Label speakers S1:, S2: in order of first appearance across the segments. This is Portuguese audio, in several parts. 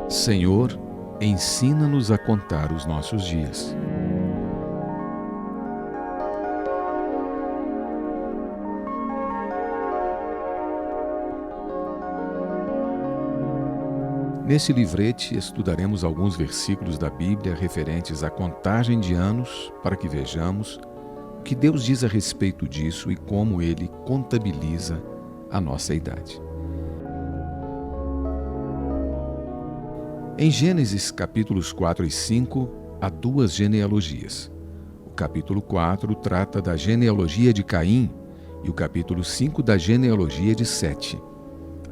S1: Senhor, ensina-nos a contar os nossos dias. Nesse livrete, estudaremos alguns versículos da Bíblia referentes à contagem de anos para que vejamos o que Deus diz a respeito disso e como Ele contabiliza a nossa idade. Em Gênesis capítulos 4 e 5, há duas genealogias. O capítulo 4 trata da genealogia de Caim e o capítulo 5 da genealogia de Sete.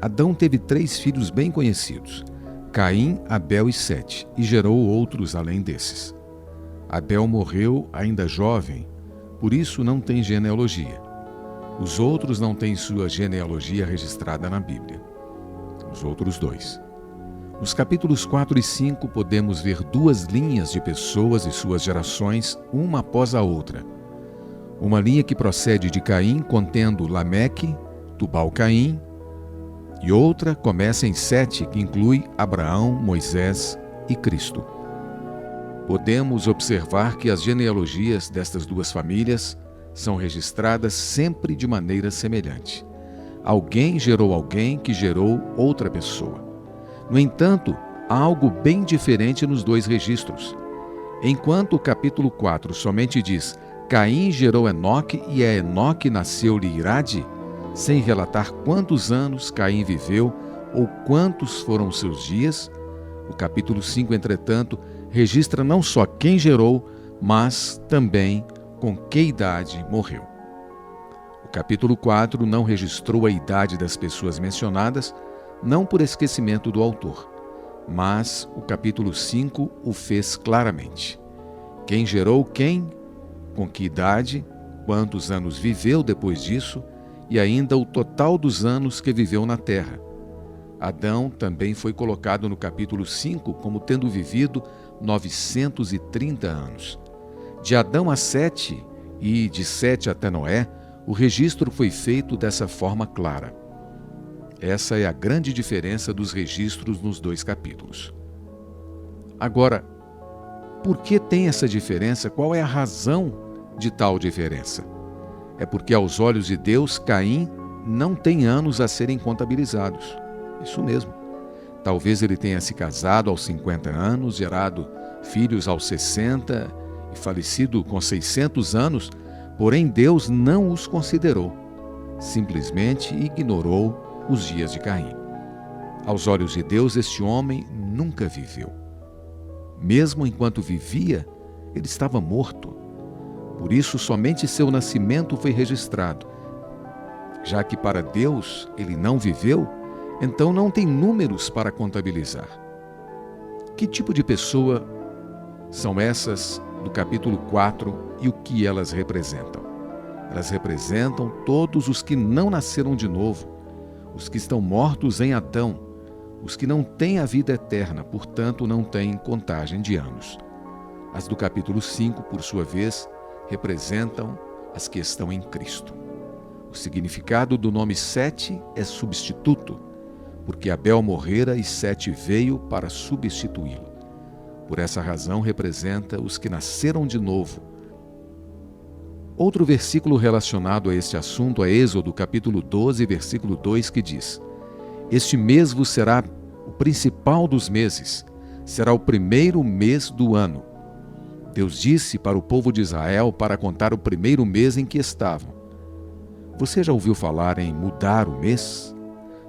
S1: Adão teve 3 filhos bem conhecidos, Caim, Abel e Sete, e gerou outros além desses. Abel morreu ainda jovem, por isso não tem genealogia. Os outros não têm sua genealogia registrada na Bíblia. Os outros 2. Nos capítulos 4 e 5 podemos ver 2 linhas de pessoas e suas gerações, uma após a outra. Uma linha que procede de Caim, contendo Lameque, Tubal-Caim, e outra começa em Sete, que inclui Abraão, Moisés e Cristo. Podemos observar que as genealogias destas 2 famílias são registradas sempre de maneira semelhante. Alguém gerou alguém que gerou outra pessoa. No entanto, há algo bem diferente nos 2 registros. Enquanto o capítulo 4 somente diz Caim gerou Enoque e a Enoque nasceu-lhe Irade, sem relatar quantos anos Caim viveu ou quantos foram seus dias, o capítulo 5, entretanto, registra não só quem gerou, mas também com que idade morreu. O capítulo 4 não registrou a idade das pessoas mencionadas, não por esquecimento do autor, mas o capítulo 5 o fez claramente. Quem gerou quem, com que idade, quantos anos viveu depois disso, e ainda o total dos anos que viveu na terra. Adão também foi colocado no capítulo 5 como tendo vivido 930 anos. De Adão a Sete e de Sete até Noé, o registro foi feito dessa forma clara. Essa é a grande diferença dos registros nos 2 capítulos. Agora, por que tem essa diferença? Qual é a razão de tal diferença? É porque aos olhos de Deus, Caim não tem anos a serem contabilizados. Isso mesmo. Talvez ele tenha se casado aos 50 anos, gerado filhos aos 60 e falecido com 600 anos, porém Deus não os considerou. Simplesmente ignorou os dias de Caim. Aos olhos de Deus, este homem nunca viveu. Mesmo enquanto vivia, ele estava morto. Por isso, somente seu nascimento foi registrado. Já que para Deus ele não viveu, então não tem números para contabilizar. Que tipo de pessoa são essas do capítulo 4 e o que elas representam? Elas representam todos os que não nasceram de novo, os que estão mortos em Adão, os que não têm a vida eterna, portanto não têm contagem de anos. As do capítulo 5, por sua vez, representam as que estão em Cristo. O significado do nome Sete é substituto, porque Abel morrera e Sete veio para substituí-lo. Por essa razão representa os que nasceram de novo. Outro versículo relacionado a este assunto é Êxodo capítulo 12, versículo 2, que diz: Este mês vos será o principal dos meses, será o primeiro mês do ano. Deus disse para o povo de Israel para contar o primeiro mês em que estavam. Você já ouviu falar em mudar o mês?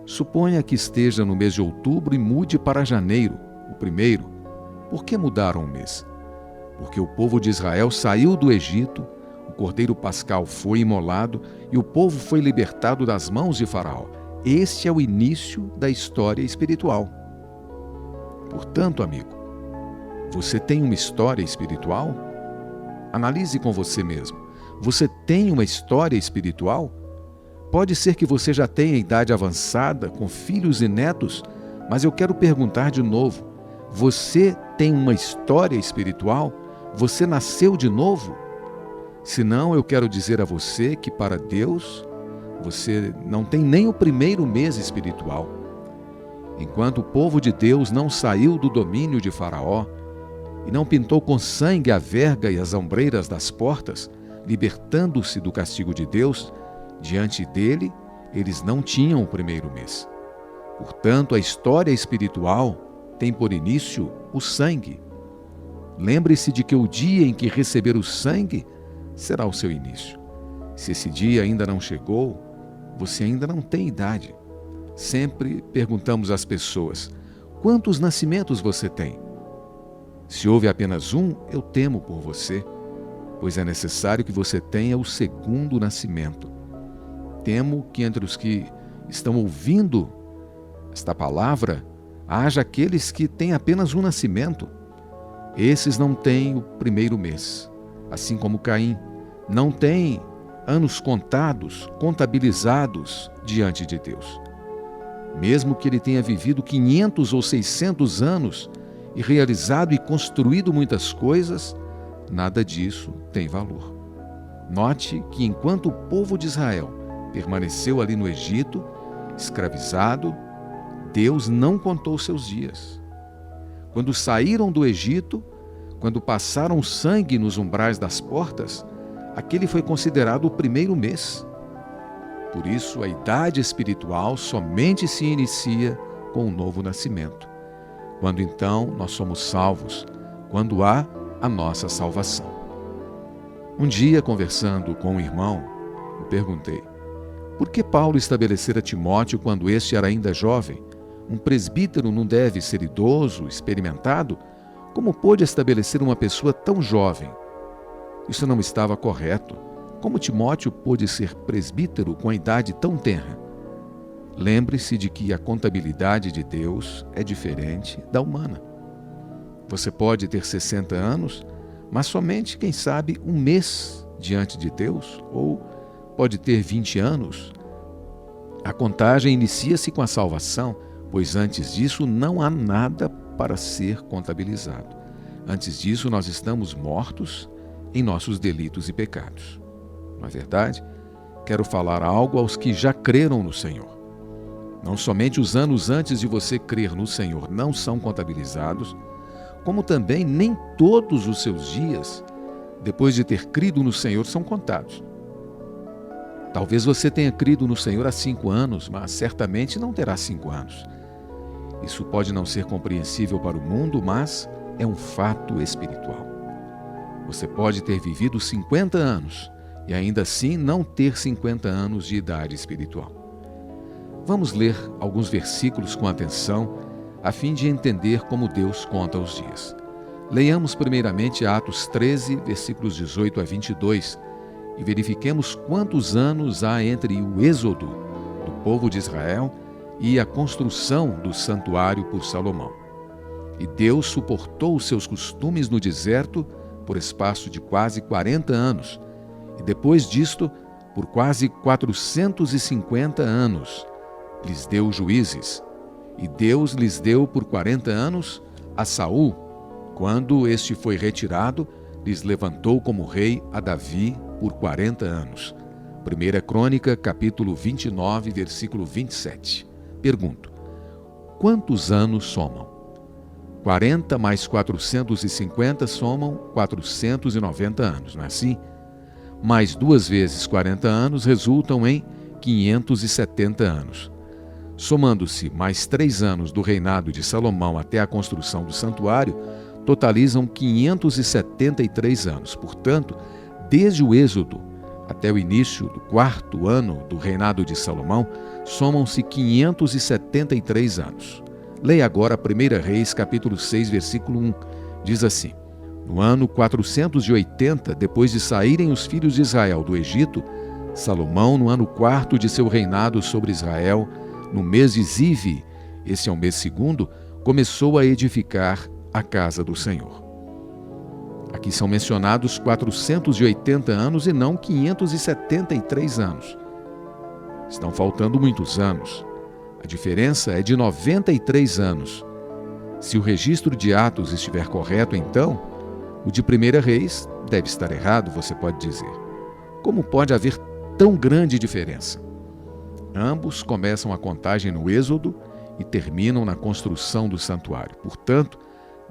S1: Suponha que esteja no mês de outubro e mude para janeiro, o primeiro. Por que mudaram o mês? Porque o povo de Israel saiu do Egito, o cordeiro pascal foi imolado e o povo foi libertado das mãos de Faraó. Este é o início da história espiritual. Portanto, amigo, você tem uma história espiritual? Analise com você mesmo. Você tem uma história espiritual? Pode ser que você já tenha idade avançada, com filhos e netos, mas eu quero perguntar de novo: você tem uma história espiritual? Você nasceu de novo? Se não, eu quero dizer a você que para Deus, você não tem nem o primeiro mês espiritual. enquanto o povo de Deus não saiu do domínio de Faraó e não pintou com sangue a verga e as ombreiras das portas, libertando-se do castigo de Deus, diante dele, eles não tinham o primeiro mês. Portanto, a história espiritual tem por início o sangue. Lembre-se de que o dia em que receber o sangue será o seu início. Se esse dia ainda não chegou, você ainda não tem idade. Sempre perguntamos às pessoas: quantos nascimentos você tem? Se houve apenas um, eu temo por você, pois é necessário que você tenha o segundo nascimento. Temo que entre os que estão ouvindo esta palavra, haja aqueles que têm apenas um nascimento. Esses não têm o primeiro mês, assim como Caim, não têm anos contados, contabilizados diante de Deus. Mesmo que ele tenha vivido 500 ou 600 anos e realizado e construído muitas coisas, nada disso tem valor. Note que enquanto o povo de Israel permaneceu ali no Egito, escravizado, Deus não contou seus dias. Quando saíram do Egito, quando passaram sangue nos umbrais das portas, aquele foi considerado o primeiro mês. Por isso, a idade espiritual somente se inicia com o novo nascimento, quando então nós somos salvos, quando há a nossa salvação. Um dia, conversando com um irmão, eu perguntei: por que Paulo estabelecera Timóteo quando este era ainda jovem? Um presbítero não deve ser idoso, experimentado? Como pôde estabelecer uma pessoa tão jovem? Isso não estava correto. Como Timóteo pôde ser presbítero com a idade tão tenra? Lembre-se de que a contabilidade de Deus é diferente da humana. Você pode ter 60 anos, mas somente, quem sabe, um mês diante de Deus, ou pode ter 20 anos. A contagem inicia-se com a salvação, pois antes disso não há nada para ser contabilizado. Antes disso, nós estamos mortos em nossos delitos e pecados. Não é verdade? Quero falar algo aos que já creram no Senhor. Não somente os anos antes de você crer no Senhor não são contabilizados, como também nem todos os seus dias, depois de ter crido no Senhor, são contados. Talvez você tenha crido no Senhor há 5 anos, mas certamente não terá 5 anos. Isso pode não ser compreensível para o mundo, mas é um fato espiritual. Você pode ter vivido 50 anos e ainda assim não ter 50 anos de idade espiritual. Vamos ler alguns versículos com atenção, a fim de entender como Deus conta os dias. Leiamos primeiramente Atos 13, versículos 18 a 22, e verifiquemos quantos anos há entre o êxodo do povo de Israel e a construção do santuário por Salomão. E Deus suportou os seus costumes no deserto por espaço de quase 40 anos, e depois disto, por quase 450 anos, lhes deu juízes. E Deus lhes deu por 40 anos a Saul. Quando este foi retirado, lhes levantou como rei a Davi por 40 anos. 1 Crônica, capítulo 29, versículo 27. Pergunto: quantos anos somam? 40 mais 450 somam 490 anos, não é assim? Mais 2 vezes 40 anos resultam em 570 anos. Somando-se mais 3 anos do reinado de Salomão até a construção do santuário, totalizam 573 anos. Portanto, desde o Êxodo até o início do 4º ano do reinado de Salomão, somam-se 573 anos. Leia agora 1 Reis, capítulo 6, versículo 1. Diz assim: no ano 480, depois de saírem os filhos de Israel do Egito, Salomão, no ano 4º de seu reinado sobre Israel, no mês de Zive, esse é o mês 2º, começou a edificar a casa do Senhor. Aqui são mencionados 480 anos e não 573 anos. Estão faltando muitos anos. A diferença é de 93 anos. Se o registro de Atos estiver correto, então, o de 1 Reis deve estar errado, você pode dizer. Como pode haver tão grande diferença? Ambos começam a contagem no Êxodo e terminam na construção do santuário. Portanto,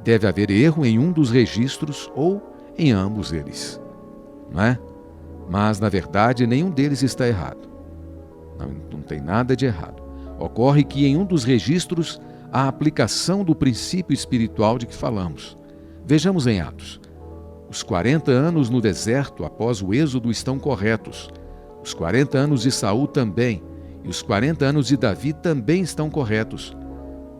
S1: deve haver erro em um dos registros ou em ambos eles, não é? Mas, na verdade, nenhum deles está errado. Não tem nada de errado. Ocorre que em um dos registros há a aplicação do princípio espiritual de que falamos. Vejamos em Atos. Os 40 anos no deserto após o êxodo estão corretos. Os 40 anos de Saul também. E os 40 anos de Davi também estão corretos.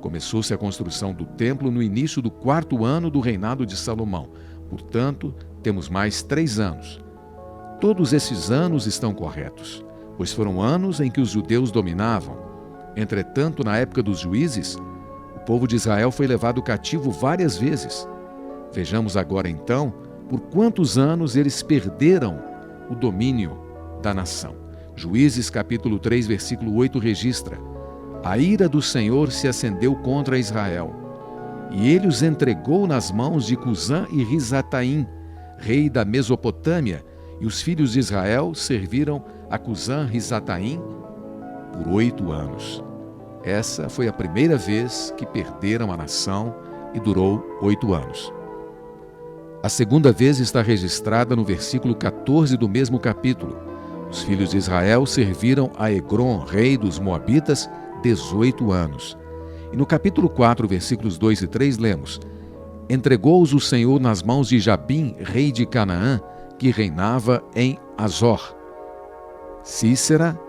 S1: Começou-se a construção do templo no início do 4º ano do reinado de Salomão. Portanto, temos mais 3 anos. Todos esses anos estão corretos, pois foram anos em que os judeus dominavam. Entretanto, na época dos juízes, o povo de Israel foi levado cativo várias vezes. Vejamos agora, então, por quantos anos eles perderam o domínio da nação. Juízes capítulo 3, versículo 8 registra: a ira do Senhor se acendeu contra Israel, e ele os entregou nas mãos de Cusã e Risataim, rei da Mesopotâmia, e os filhos de Israel serviram a Cusã Risataim por 8 anos. Essa foi a primeira vez que perderam a nação e durou 8 anos. A segunda vez está registrada no versículo 14 do mesmo capítulo. Os filhos de Israel serviram a Egrom, rei dos Moabitas, 18 anos. E no capítulo 4, versículos 2 e 3, lemos: entregou-os o Senhor nas mãos de Jabim, rei de Canaã, que reinava em Azor. Cícera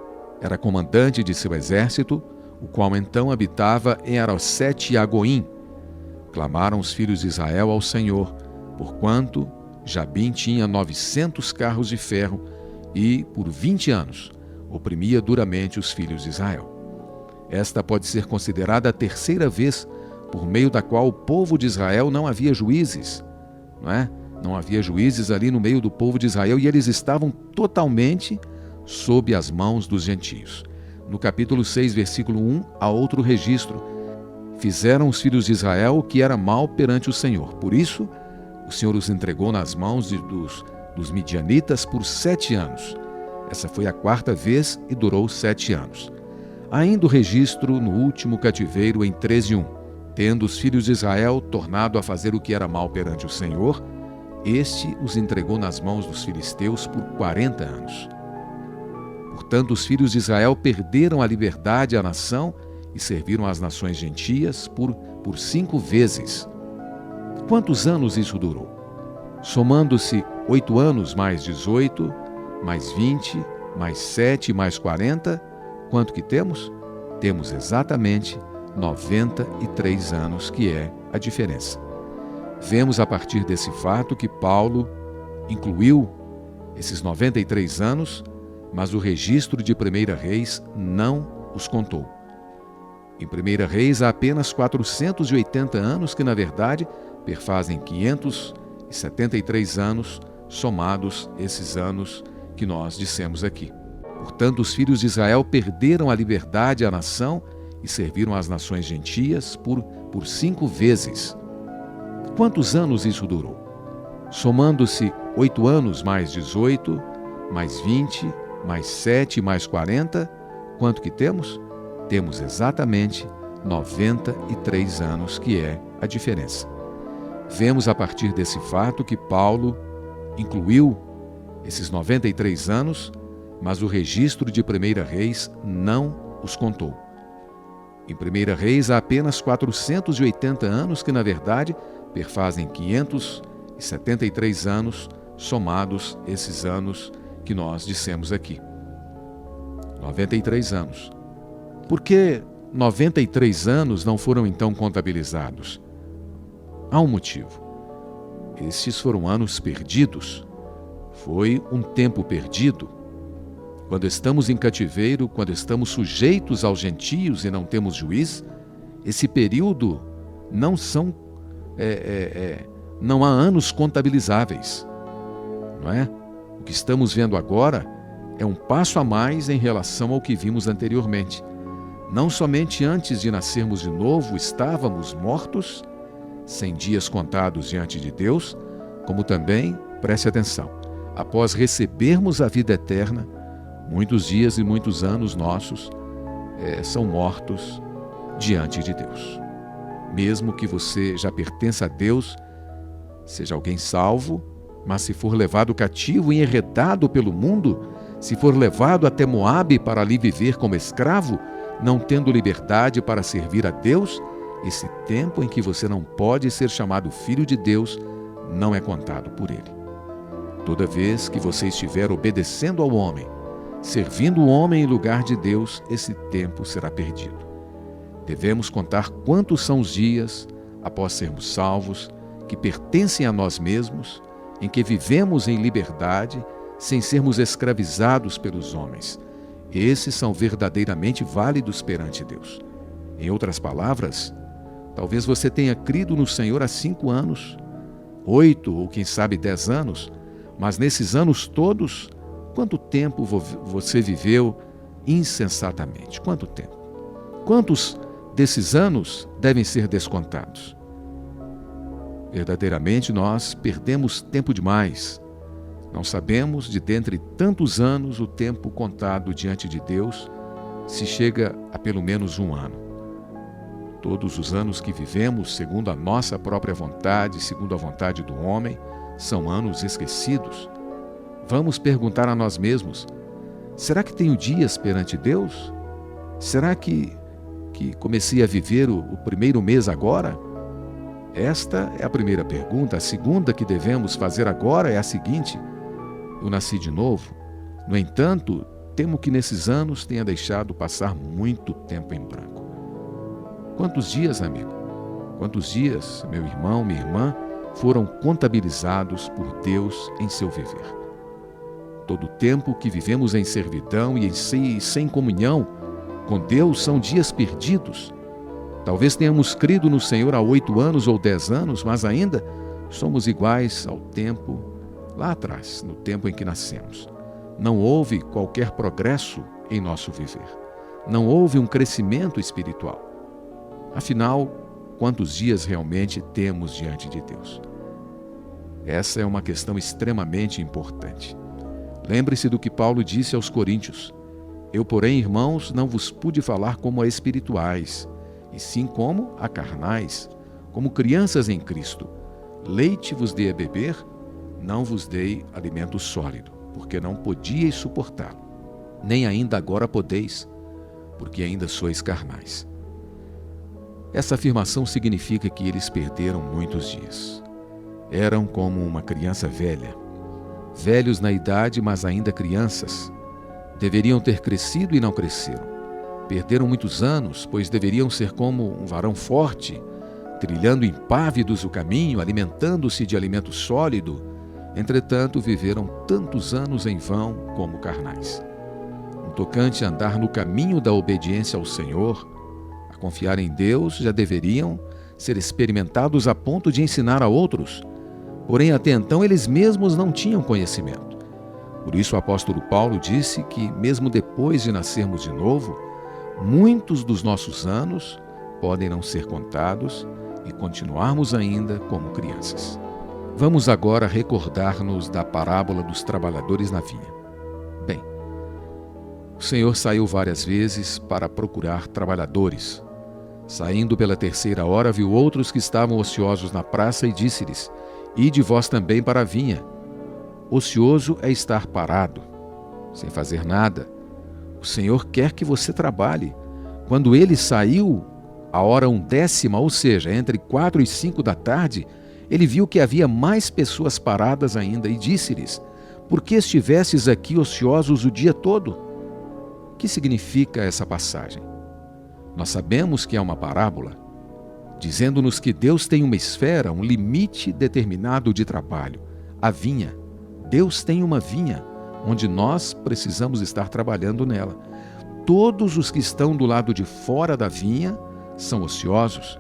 S1: era comandante de seu exército, o qual então habitava em Arosete e Agoim. Clamaram os filhos de Israel ao Senhor, porquanto Jabim tinha 900 carros de ferro e, por 20 anos, oprimia duramente os filhos de Israel. Esta pode ser considerada a terceira vez por meio da qual o povo de Israel não havia juízes, não é? Não havia juízes ali no meio do povo de Israel e eles estavam totalmente sob as mãos dos gentios. No capítulo 6, versículo 1, há outro registro. Fizeram os filhos de Israel o que era mal perante o Senhor. Por isso, o Senhor os entregou nas mãos dos midianitas por 7 anos. Essa foi a 4ª vez e durou 7 anos. Ainda o registro no último cativeiro em 13:1. Tendo os filhos de Israel tornado a fazer o que era mal perante o Senhor, este os entregou nas mãos dos filisteus por 40 anos. Portanto, os filhos de Israel perderam a liberdade à nação e serviram às nações gentias por 5 vezes. Quantos anos isso durou? Somando-se 8 anos mais 18, mais 20, mais 7, mais 40, quanto que temos? Temos exatamente 93 anos, que é a diferença. Vemos a partir desse fato que Paulo incluiu esses 93 anos, mas o registro de 1 Reis não os contou. Em 1 Reis há apenas 480 anos que, na verdade, perfazem 573 anos, somados esses anos que nós dissemos aqui. Portanto, os filhos de Israel perderam a liberdade à nação e serviram às nações gentias por 5 vezes. Quantos anos isso durou? Somando-se 8 anos mais 18, mais 20, mais 7, mais 40, quanto que temos? Temos exatamente 93 anos, que é a diferença. Vemos a partir desse fato que Paulo incluiu esses 93 anos, mas o registro de 1 Reis não os contou. Em 1 Reis há apenas 480 anos que, na verdade, perfazem 573 anos, somados esses anos que nós dissemos aqui. 93 anos. Por que 93 anos não foram então contabilizados? Há um motivo. Estes foram anos perdidos. Foi um tempo perdido. Quando estamos em cativeiro, quando estamos sujeitos aos gentios e não temos juiz, esse período não há anos contabilizáveis, não é? O que estamos vendo agora é um passo a mais em relação ao que vimos anteriormente. Não somente antes de nascermos de novo estávamos mortos, sem dias contados diante de Deus, como também, preste atenção, após recebermos a vida eterna, muitos dias e muitos anos nossos são mortos diante de Deus. Mesmo que você já pertença a Deus, seja alguém salvo, mas se for levado cativo e enredado pelo mundo, se for levado até Moabe para ali viver como escravo, não tendo liberdade para servir a Deus, esse tempo em que você não pode ser chamado filho de Deus não é contado por ele. Toda vez que você estiver obedecendo ao homem, servindo o homem em lugar de Deus, esse tempo será perdido. Devemos contar quantos são os dias, após sermos salvos, que pertencem a nós mesmos, em que vivemos em liberdade, sem sermos escravizados pelos homens. Esses são verdadeiramente válidos perante Deus. Em outras palavras, talvez você tenha crido no Senhor há 5 anos, 8 ou quem sabe 10 anos, mas nesses anos todos, quanto tempo você viveu insensatamente? Quanto tempo? Quantos desses anos devem ser descontados? Verdadeiramente nós perdemos tempo demais. Não sabemos, de dentre tantos anos, o tempo contado diante de Deus, se chega a pelo menos 1 ano. Todos os anos que vivemos, segundo a nossa própria vontade, segundo a vontade do homem, são anos esquecidos. Vamos perguntar a nós mesmos: será que tenho dias perante Deus? Será que comecei a viver o primeiro mês agora? Esta é a primeira pergunta. A segunda que devemos fazer agora é a seguinte: eu nasci de novo? No entanto, temo que nesses anos tenha deixado passar muito tempo em branco. Quantos dias, amigo? Quantos dias, meu irmão, minha irmã, foram contabilizados por Deus em seu viver? Todo o tempo que vivemos em servidão e sem comunhão com Deus são dias perdidos. Talvez tenhamos crido no Senhor há 8 anos ou 10 anos, mas ainda somos iguais ao tempo lá atrás, no tempo em que nascemos. Não houve qualquer progresso em nosso viver. Não houve um crescimento espiritual. Afinal, quantos dias realmente temos diante de Deus? Essa é uma questão extremamente importante. Lembre-se do que Paulo disse aos Coríntios: eu, porém, irmãos, não vos pude falar como a espirituais, e sim como a carnais, como crianças em Cristo. Leite vos dei a beber, não vos dei alimento sólido, porque não podíeis suportá-lo. Nem ainda agora podeis, porque ainda sois carnais. Essa afirmação significa que eles perderam muitos dias. Eram como uma criança velha, velhos na idade, mas ainda crianças. Deveriam ter crescido e não cresceram. Perderam muitos anos, pois deveriam ser como um varão forte, trilhando impávidos o caminho, alimentando-se de alimento sólido. Entretanto, viveram tantos anos em vão como carnais. No tocante a andar no caminho da obediência ao Senhor, a confiar em Deus, já deveriam ser experimentados a ponto de ensinar a outros. Porém, até então, eles mesmos não tinham conhecimento. Por isso, o apóstolo Paulo disse que, mesmo depois de nascermos de novo, muitos dos nossos anos podem não ser contados e continuarmos ainda como crianças. Vamos agora recordar-nos da parábola dos trabalhadores na vinha. Bem, o Senhor saiu várias vezes para procurar trabalhadores. Saindo pela 3ª hora, viu outros que estavam ociosos na praça e disse-lhes: ide vós também para a vinha. Ocioso é estar parado, sem fazer nada. O Senhor quer que você trabalhe. Quando ele saiu, a hora 1/10, ou seja, entre 4 e 5 da tarde, ele viu que havia mais pessoas paradas ainda e disse-lhes: por que estivestes aqui ociosos o dia todo? O que significa essa passagem? Nós sabemos que é uma parábola, dizendo-nos que Deus tem uma esfera, um limite determinado de trabalho, a vinha. Deus tem uma vinha, onde nós precisamos estar trabalhando nela. Todos os que estão do lado de fora da vinha são ociosos.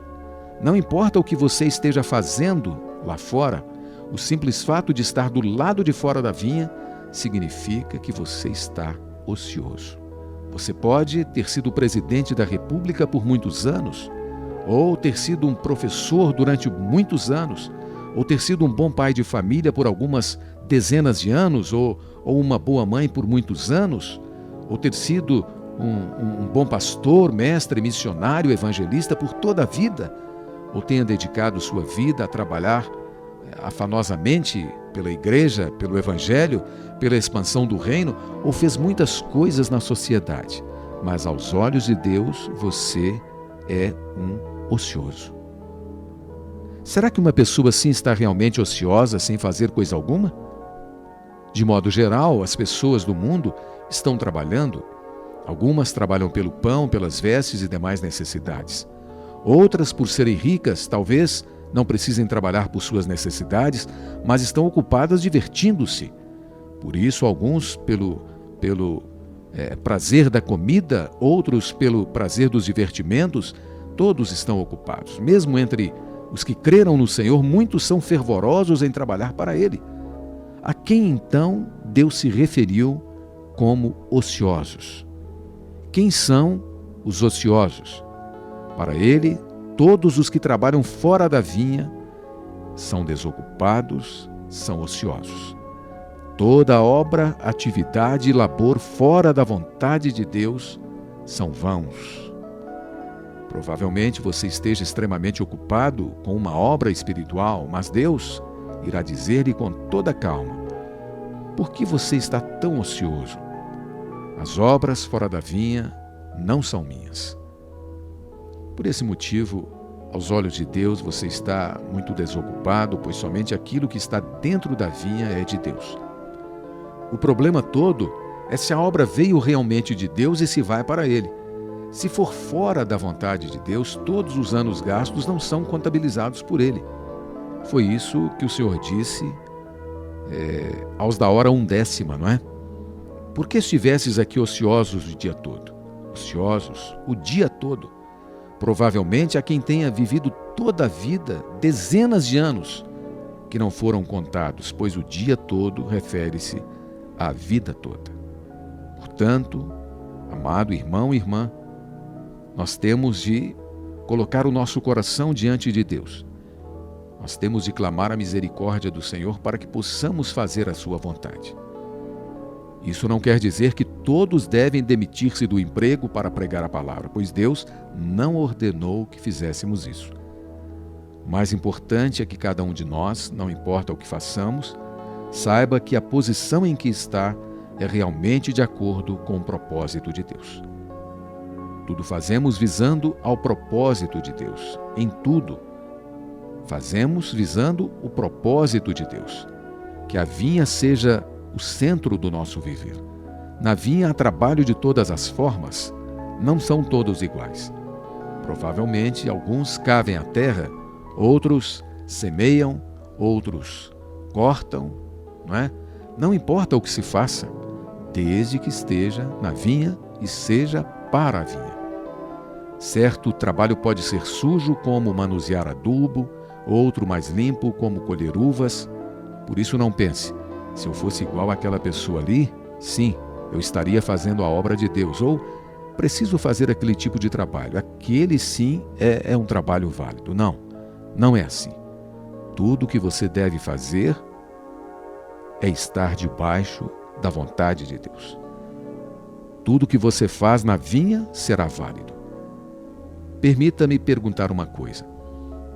S1: Não importa o que você esteja fazendo lá fora, o simples fato de estar do lado de fora da vinha significa que você está ocioso. Você pode ter sido presidente da República por muitos anos, ou ter sido um professor durante muitos anos, ou ter sido um bom pai de família por algumas dezenas de anos, ou uma boa mãe por muitos anos, ou ter sido um bom pastor, mestre, missionário, evangelista por toda a vida, ou tenha dedicado sua vida a trabalhar afanosamente pela igreja, pelo evangelho, pela expansão do reino, ou fez muitas coisas na sociedade, mas aos olhos de Deus você é um ocioso. Será que uma pessoa assim está realmente ociosa sem fazer coisa alguma? De modo geral, as pessoas do mundo estão trabalhando. Algumas trabalham pelo pão, pelas vestes e demais necessidades. Outras, por serem ricas, talvez não precisem trabalhar por suas necessidades, mas estão ocupadas divertindo-se. Por isso, alguns pelo prazer da comida, outros pelo prazer dos divertimentos, todos estão ocupados. Mesmo entre os que creram no Senhor, muitos são fervorosos em trabalhar para Ele. A quem então Deus se referiu como ociosos? Quem são os ociosos? Para Ele, todos os que trabalham fora da vinha são desocupados, são ociosos. Toda obra, atividade e labor fora da vontade de Deus são vãos. Provavelmente você esteja extremamente ocupado com uma obra espiritual, mas Deus irá dizer-lhe com toda calma: por que você está tão ocioso? As obras fora da vinha não são minhas. Por esse motivo, aos olhos de Deus, você está muito desocupado, pois somente aquilo que está dentro da vinha é de Deus. O problema todo é se a obra veio realmente de Deus e se vai para Ele. Se for fora da vontade de Deus, todos os anos gastos não são contabilizados por Ele. Foi isso que o Senhor disse aos da hora 1/10, não é? Por que estivesses aqui ociosos o dia todo? Ociosos o dia todo. Provavelmente há quem tenha vivido toda a vida, dezenas de anos, que não foram contados, pois o dia todo refere-se à vida toda. Portanto, amado irmão e irmã, nós temos de colocar o nosso coração diante de Deus. Nós temos de clamar a misericórdia do Senhor para que possamos fazer a sua vontade. Isso não quer dizer que todos devem demitir-se do emprego para pregar a palavra, pois Deus não ordenou que fizéssemos isso. O mais importante é que cada um de nós, não importa o que façamos, saiba que a posição em que está é realmente de acordo com o propósito de Deus. Tudo fazemos visando ao propósito de Deus. Em tudo, fazemos visando o propósito de Deus. Que a vinha seja o centro do nosso viver. Na vinha há trabalho de todas as formas, não são todos iguais. Provavelmente alguns cavem a terra, outros semeiam, outros cortam, não é? Não importa o que se faça, desde que esteja na vinha e seja para a vinha. Certo trabalho pode ser sujo, como manusear adubo, outro mais limpo, como colher uvas. Por isso não pense: se eu fosse igual àquela pessoa ali, sim, eu estaria fazendo a obra de Deus. Ou preciso fazer aquele tipo de trabalho. Aquele sim é um trabalho válido. Não, não é assim. Tudo o que você deve fazer é estar debaixo da vontade de Deus. Tudo o que você faz na vinha será válido. Permita-me perguntar uma coisa.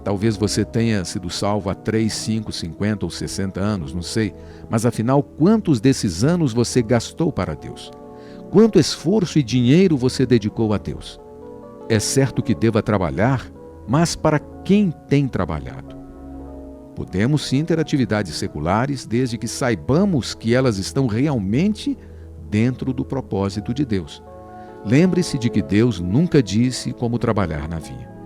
S1: Talvez você tenha sido salvo há 3, 5, 50 ou 60 anos, não sei. Mas afinal, quantos desses anos você gastou para Deus? Quanto esforço e dinheiro você dedicou a Deus? É certo que deva trabalhar, mas para quem tem trabalhado? Podemos sim ter atividades seculares, desde que saibamos que elas estão realmente dentro do propósito de Deus. Lembre-se de que Deus nunca disse como trabalhar na vinha.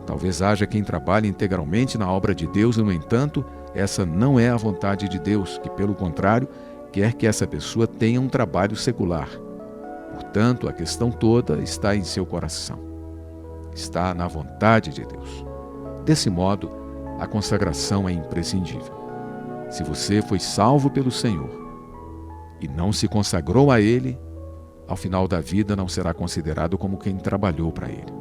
S1: Talvez haja quem trabalhe integralmente na obra de Deus e, no entanto, essa não é a vontade de Deus, que, pelo contrário, quer que essa pessoa tenha um trabalho secular. Portanto, a questão toda está em seu coração. Está na vontade de Deus. Desse modo, a consagração é imprescindível. Se você foi salvo pelo Senhor e não se consagrou a Ele, ao final da vida não será considerado como quem trabalhou para Ele.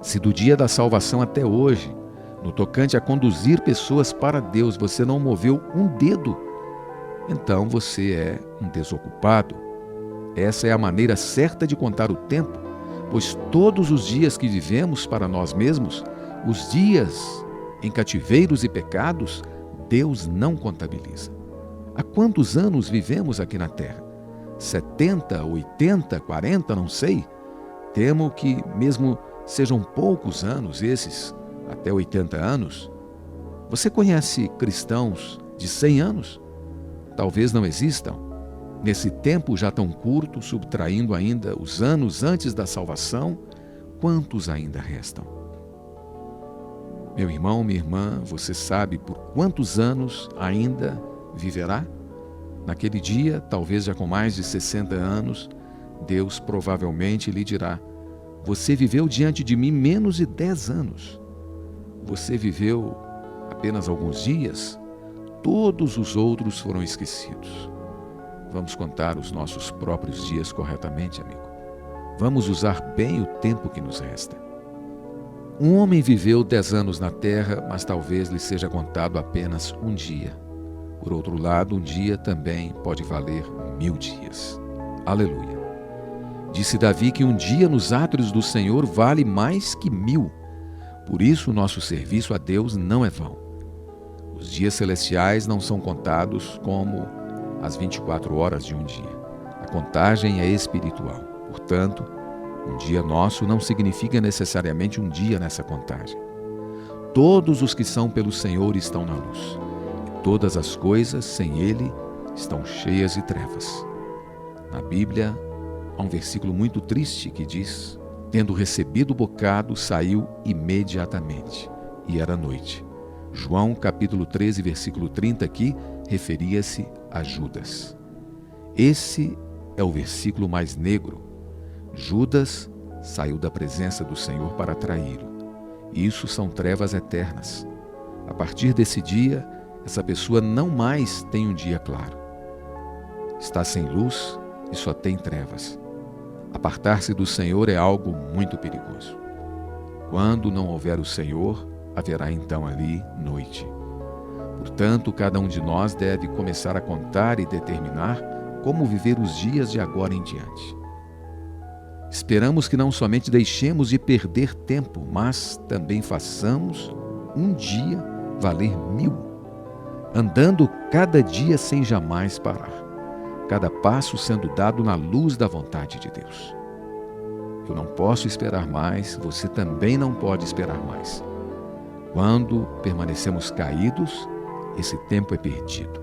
S1: Se do dia da salvação até hoje, no tocante a conduzir pessoas para Deus, você não moveu um dedo, então você é um desocupado, Essa é a maneira certa de contar o tempo, pois todos os dias que vivemos para nós mesmos, os dias em cativeiros e pecados, Deus não contabiliza. Há quantos anos vivemos aqui na Terra? 70, 80, 40, não sei. Temo que mesmo sejam poucos anos esses, até 80 anos. Você conhece cristãos de 100 anos? Talvez não existam. Nesse tempo já tão curto, subtraindo ainda os anos antes da salvação, quantos ainda restam? Meu irmão, minha irmã, você sabe por quantos anos ainda viverá? Naquele dia, talvez já com mais de 60 anos, Deus provavelmente lhe dirá: você viveu diante de mim menos de 10 anos. Você viveu apenas alguns dias, todos os outros foram esquecidos. Vamos contar os nossos próprios dias corretamente, amigo. Vamos usar bem o tempo que nos resta. Um homem viveu 10 anos na terra, mas talvez lhe seja contado apenas um dia. Por outro lado, um dia também pode valer 1000 dias. Aleluia! Disse Davi que um dia nos átrios do Senhor vale mais que 1000. Por isso, nosso serviço a Deus não é vão. Os dias celestiais não são contados como as 24 horas de um dia. A contagem é espiritual. Portanto, um dia nosso não significa necessariamente um dia nessa contagem. Todos os que são pelo Senhor estão na luz. E todas as coisas, sem Ele, estão cheias de trevas. Na Bíblia, há um versículo muito triste que diz: tendo recebido o bocado, saiu imediatamente, e era noite. João capítulo 13, versículo 30 aqui, referia-se a Judas. Esse é o versículo mais negro. Judas saiu da presença do Senhor para traí-lo. Isso são trevas eternas. A partir desse dia, essa pessoa não mais tem um dia claro. Está sem luz e só tem trevas. Apartar-se do Senhor é algo muito perigoso. Quando não houver o Senhor, haverá então ali noite. Portanto, cada um de nós deve começar a contar e determinar como viver os dias de agora em diante. Esperamos que não somente deixemos de perder tempo, mas também façamos um dia valer 1000, andando cada dia sem jamais parar, cada passo sendo dado na luz da vontade de Deus. Eu não posso esperar mais, você também não pode esperar mais. Quando permanecemos caídos, esse tempo é perdido.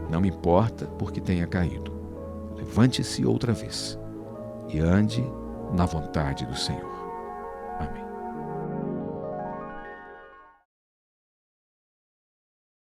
S1: Não importa porque tenha caído. Levante-se outra vez e ande na vontade do Senhor.